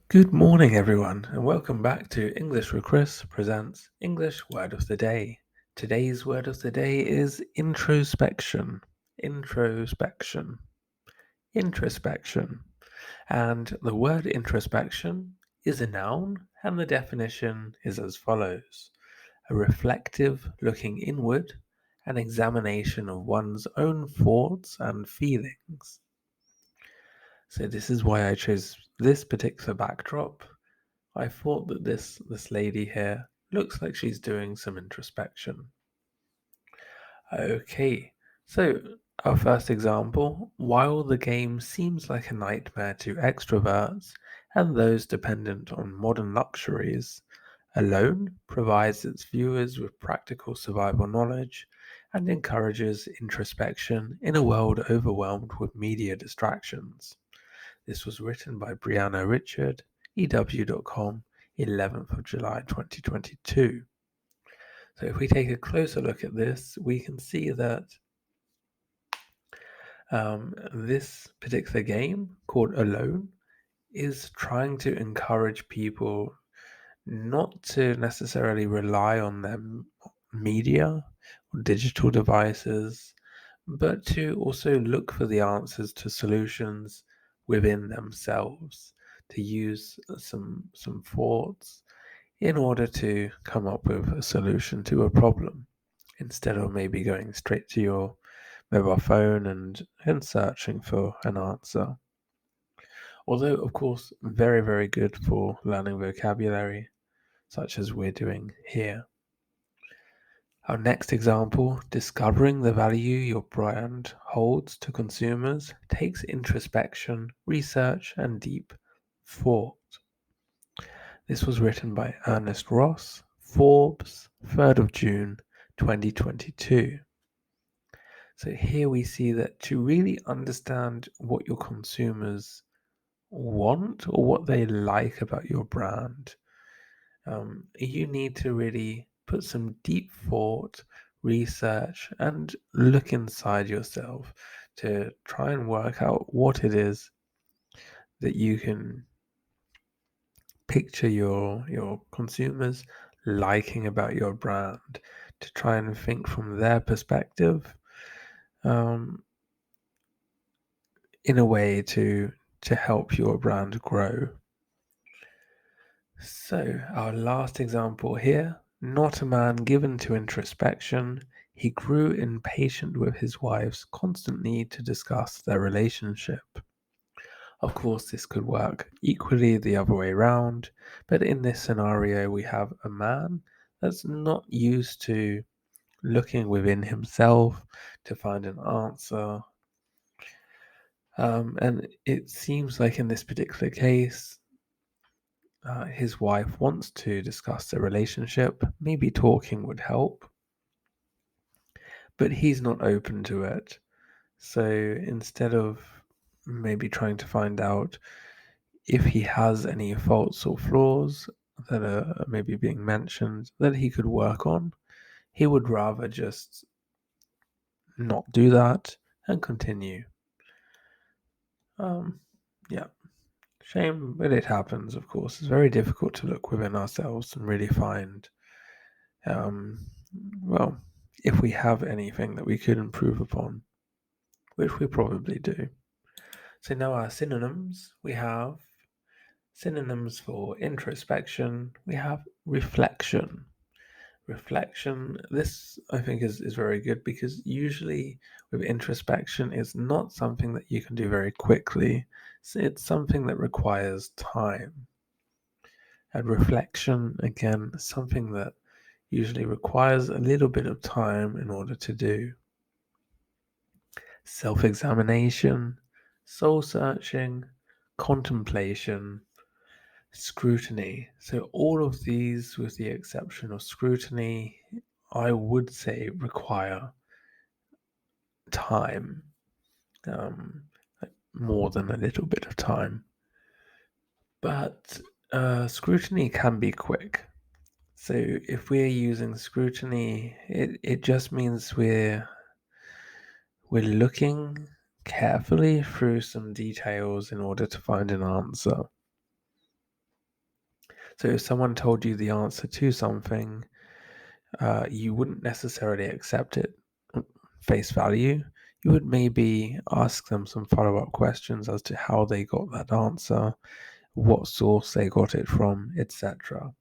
Good morning, everyone, and welcome back to English with Chris presents English Word of the Day. Today's word of the day is introspection. Introspection. Introspection. And the word introspection is a noun, and the definition is as follows: a reflective looking inward, an examination of one's own thoughts and feelings. So, this is why I chose this particular backdrop. I thought that this lady here looks like she's doing some introspection. Okay, so our first example: while the game seems like a nightmare to extroverts and those dependent on modern luxuries, Alone provides its viewers with practical survival knowledge and encourages introspection in a world overwhelmed with media distractions. This was written by Brianna Richard, EW.com, 11th of July 2022. So if we take a closer look at this, we can see that this particular game called Alone is trying to encourage people not to necessarily rely on their media or digital devices, but to also look for the answers to solutions within themselves, to use some thoughts in order to come up with a solution to a problem, instead of maybe going straight to your mobile phone and searching for an answer. Although, of course, very, very good for learning vocabulary, such as we're doing here. Our next example: discovering the value your brand holds to consumers takes introspection, research, and deep thought. This was written by Ernest Ross, Forbes, 3rd of June 2022. So here we see that to really understand what your consumers want or what they like about your brand, you need to really put some deep thought, research, and look inside yourself to try and work out what it is that you can picture your consumers liking about your brand, to try and think from their perspective, um, in a way to help your brand grow. So, our last example here: not a man given to introspection, he grew impatient with his wife's constant need to discuss their relationship. Of course, this could work equally the other way around, but in this scenario, we have a man that's not used to looking within himself to find an answer. And it seems like in this particular case, his wife wants to discuss their relationship. Maybe talking would help, but he's not open to it. So instead of maybe trying to find out if he has any faults or flaws that are maybe being mentioned that he could work on, he would rather just not do that and continue. Um, yeah, shame, but it happens, of course. It's very difficult to look within ourselves and really find, um, well, if we have anything that we could improve upon, which we probably do. So now our synonyms: we have synonyms for introspection, we have reflection. Reflection, this I think is very good, because usually with introspection it's not something that you can do very quickly. So it's something that requires time. And reflection, again, something that usually requires a little bit of time in order to do. Self-examination, soul-searching, contemplation, scrutiny. So all of these, with the exception of scrutiny, I would say require time, um, more than a little bit of time. But scrutiny can be quick. So if we're using scrutiny, it just means we're looking carefully through some details in order to find an answer. So if someone told you the answer to something, you wouldn't necessarily accept it face value. You would maybe ask them some follow-up questions as to how they got that answer, what source they got it from, etc.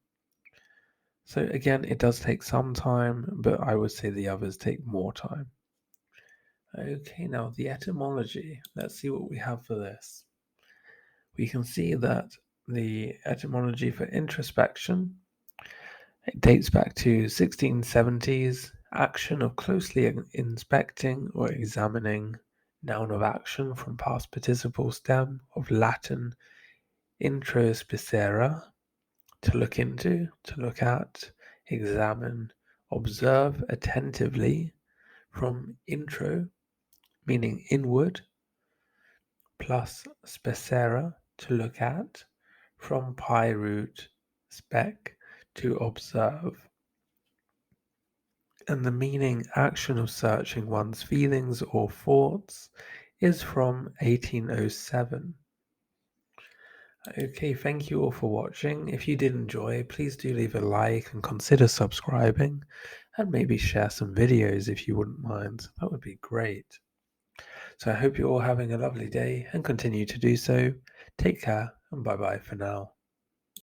So again, it does take some time, but I would say the others take more time. Okay, now the etymology. Let's see what we have for this. We can see that the etymology for introspection, it dates back to 1670s, action of closely inspecting or examining, noun of action from past participle stem of Latin introspicere, to look into, to look at, examine, observe attentively, from intro, meaning inward, plus specere, to look at, from pi root spec, to observe. And the meaning action of searching one's feelings or thoughts is from 1807. Okay, thank you all for watching. If you did enjoy, please do leave a like and consider subscribing, and maybe share some videos if you wouldn't mind. That would be great. So I hope you're all having a lovely day and continue to do so. Take care and bye bye for now.